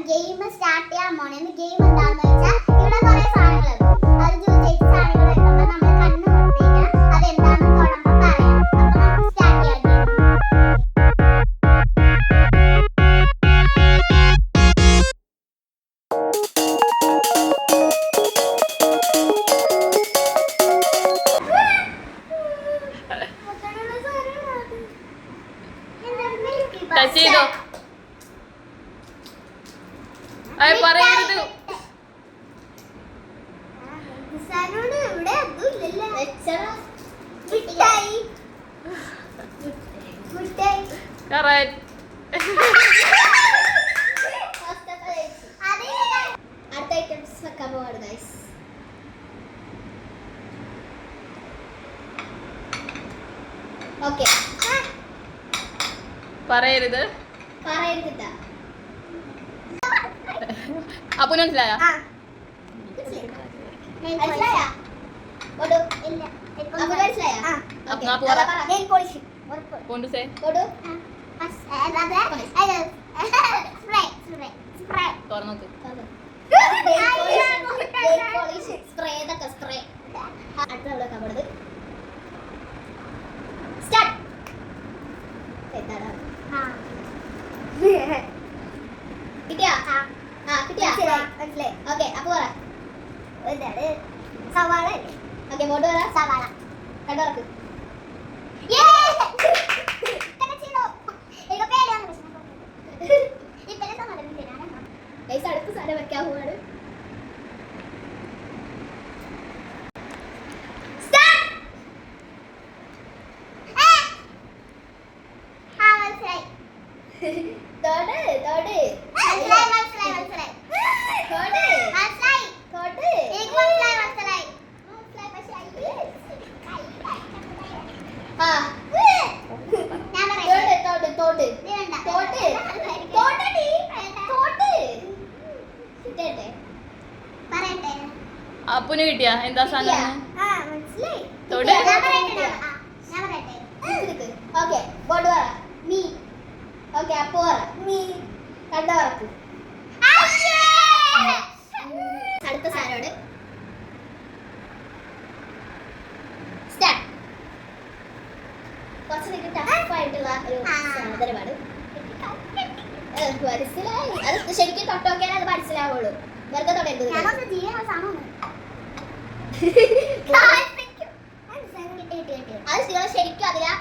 Game start ചെയ്യാൻ പോണേ. Game എന്താണെന്ന് വെച്ചാൽ ഇവിടെ കുറെ സാധനങ്ങൾ അത് ചോദിച്ച സാധനങ്ങൾ വെക്കുമ്പോൾ നമ്മൾ കണ്ണ് കൊടുത്തേക്കാം. അതെന്താണെന്ന് തുടങ്ങുമ്പോൾ പറയാം. അപ്പൊ നമുക്ക് സ്റ്റാർട്ട് ചെയ്യാം. ടച്ച് ചെയ്തോ? അത് പറയരുത്. കറക്റ്റ്. അടുത്ത ഐറ്റംസ് വെക്കാൻ പോവാണ് ഗൈസ്. ഓക്കെ, പറയരുത്. പറയരുത്. അപ്പൊ മനസ്സിലായോ? തുറന്നോക്ക്. സവാള. ഓക്കെ, ബോർഡ് പറ. സവാള. കണ്ടോർക്ക്. അടുത്ത സാധനം വെക്കാൻ പോവാണ്. അപ്പുന് കിട്ടിയാ എന്താ സാധനം? തൊട്. ഓക്കെ, ബോർഡ് പറ. മീ. ഓക്കെ, അപ്പു പറ. മീ. കണ്ടവർക്ക്. അടുത്ത സാധനോട് സ്റ്റാർട്ട്. കുറച്ച് ടഫായിട്ടുള്ള ഒരു സാധനമാണ്. മനസ്സിലായി. അത് ശരിക്കും തൊട്ടോക്കിയാൽ അത് മനസ്സിലാവുള്ളൂ. വെറുതെ തൊടരുത്. അത് ശരിക്കും അതിലാ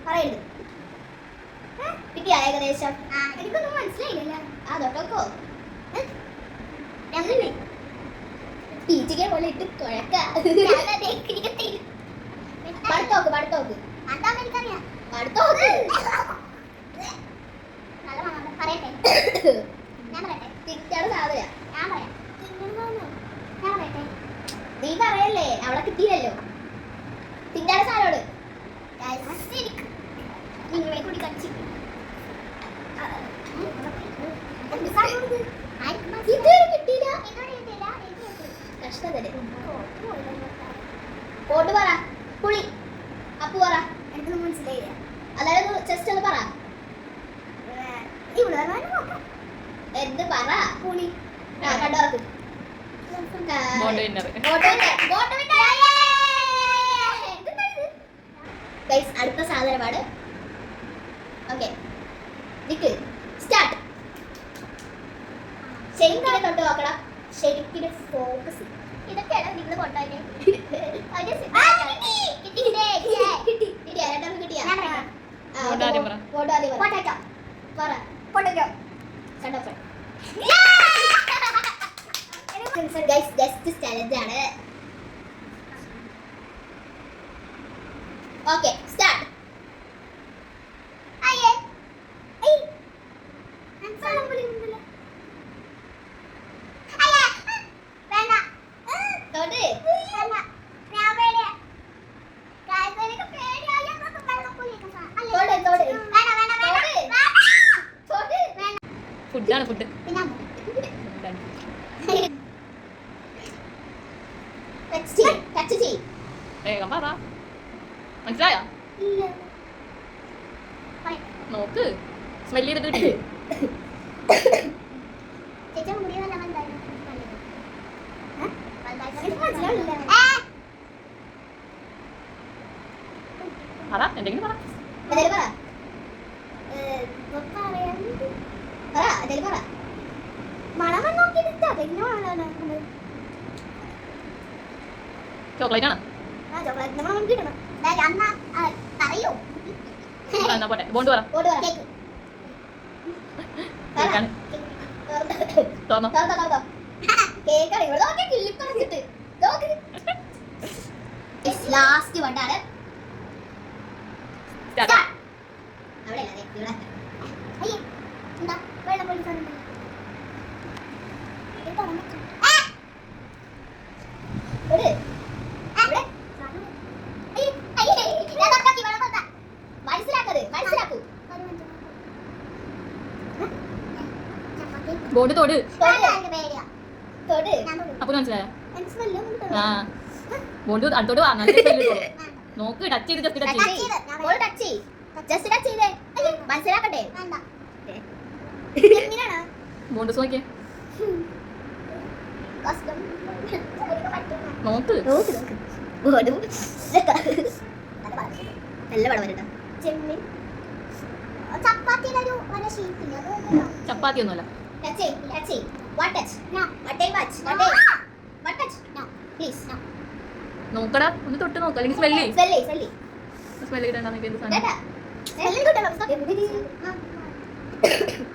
പറയരുത്. കിട്ടിയാ ഏകദേശം? എനിക്കൊന്നും മനസ്സിലായില്ല. ആ തൊട്ടോക്കോ. ടീച്ചറെ പോലെ ഇട്ട് കുഴക്ക. പടുത്തോക്ക് പടുത്തോക്ക് പടുത്തോക്ക്. തിറ്റാണ് സാധന. നീ പറയല്ലേ, അവിടെ കിട്ടിയില്ലല്ലോ. തിറ്റാണ് സാധനോട് നിങ്ങളെ കൂടി കടിച്ചു. കഷ്ടം തന്നെ. കോട്ട് പറ. പുളി. അപ്പു പറ. എനിക്കൊന്നും മനസ്സിലായില്ല. അതായത് ജസ്റ്റ് ഒന്ന് പറ. എന്ത് പറ? പുളി. കണ്ടോർക്ക്. അടുത്ത സാധനമാണ്. ഓക്കെ, നിക്ക്. സ്റ്റാർട്ട്. ശരിക്കും തൊട്ട് നോക്കണം. ശരിക്കും ഫോക്കസ്. ഇതൊക്കെയാണ് നിങ്ങൾ കൊണ്ടുപോയി. ജസ്റ്റ് ചലഞ്ച് ആണ്. Okay, start. ഫുഡാണ് ഫുഡ്. വേഗം പറ. മനസ്സിലായോ? നോക്ക്. സ്മെല് ചെയ്തിട്ട് കിട്ടില്ലേ? ചേച്ചി മുടി നല്ല വലുതായി. പറ എന്തെങ്കിലും പറ. ചോക്ലേറ്റ് ആണ്. എന്നാ പോട്ടെ. ബോണ്ട് പറ. കേക്കാണ്. തോന്നോ? ലാസ്റ്റ് വണ്ടാണ് സ്റ്റാർട്ട്. അവിടെ അല്ലേ ഇവിടെ അയ്യേ എന്താ വെള്ളം പൊളിക്കാനുണ്ട് ബോണ്ട് തൊട്. അപ്പൊ മനസ്സിലായോ? ആ ബോണ്ട് അടുത്തോട്ട് വാ. നല്ല സ്മെല്ല് കിട്ടും. നോക്ക് ടച്ച് ചെയ്ത് ജസ്റ്റ് ടച്ച് ചെയ്ത്. മനസ്സിലാക്കട്ടെ ബോണ്ട് നോക്കിയേ. നോക്ക്. നല്ല പടം വരണ്ട ചെമ്മീൻ ചപ്പാത്തിയുടെ ഒരു വല ഷേപ്പില്ല ചപ്പാത്തി ഒന്നുമല്ല. നോക്കടാ ഒന്ന് തൊട്ട് നോക്ക. അല്ലെങ്കിൽ സ്മെല്ല് സ്മെല്ല് കിട്ടണ്ടെന്ന് എന്ത് സാധനം.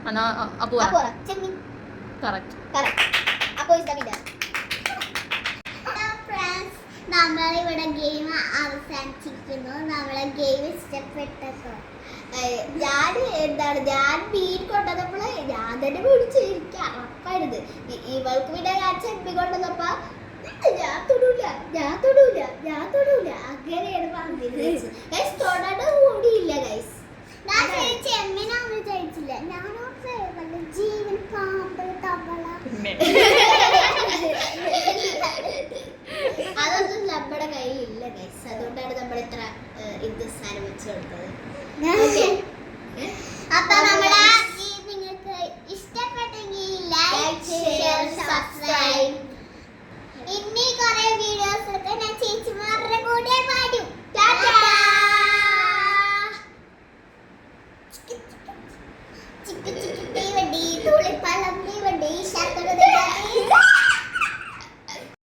എന്നാ അപ്പു കറക്റ്റ്. നമ്മളിവിടെ ഗെയിം അവസാനിച്ചിരിക്കുന്നു. നമ്മളെ ഗെയിം ഇഷ്ടപ്പെട്ടപ്പോ ഞാൻ മീൻ കൊണ്ടുവന്നപ്പോൾ ഞാൻ തന്നെ പിടിച്ച് എനിക്ക് അറപ്പായിരുന്നത്. ഇവൾക്ക് പിന്നെ ഞാൻ ചെമ്മി കൊണ്ടുവന്നപ്പോ ഞാൻ തൊടൂല അങ്ങനെയാണ് പറഞ്ഞത്. തൊടാൻ കൂടിയില്ല ഗൈസ്. ചെമ്മിനാന്ന് വിചാരിച്ചില്ല. ഞാനോ ജീവൻ പാമ്പ് തവള അതൊന്നും നമ്മുടെ കയ്യിലില്ല ഗൈസ്. അതുകൊണ്ടാണ് നമ്മൾ ഇത്ര ഇത് സാധനം വെച്ച് കൊടുത്തത്. അപ്പൊ നമ്മുടെ നിങ്ങൾക്ക് ഇഷ്ടപ്പെട്ടെങ്കിൽ ലൈക്ക് ഷെയർ സബ്സ്ക്രൈബ്. ഇനി കുറെ വീഡിയോസ് ഒക്കെ ഞാൻ ചേച്ചിമാരുടെ കൂടെ പാടും. ചിക്കി ചിക്കി തീവണ്ടി തുള്ളിപ്പലം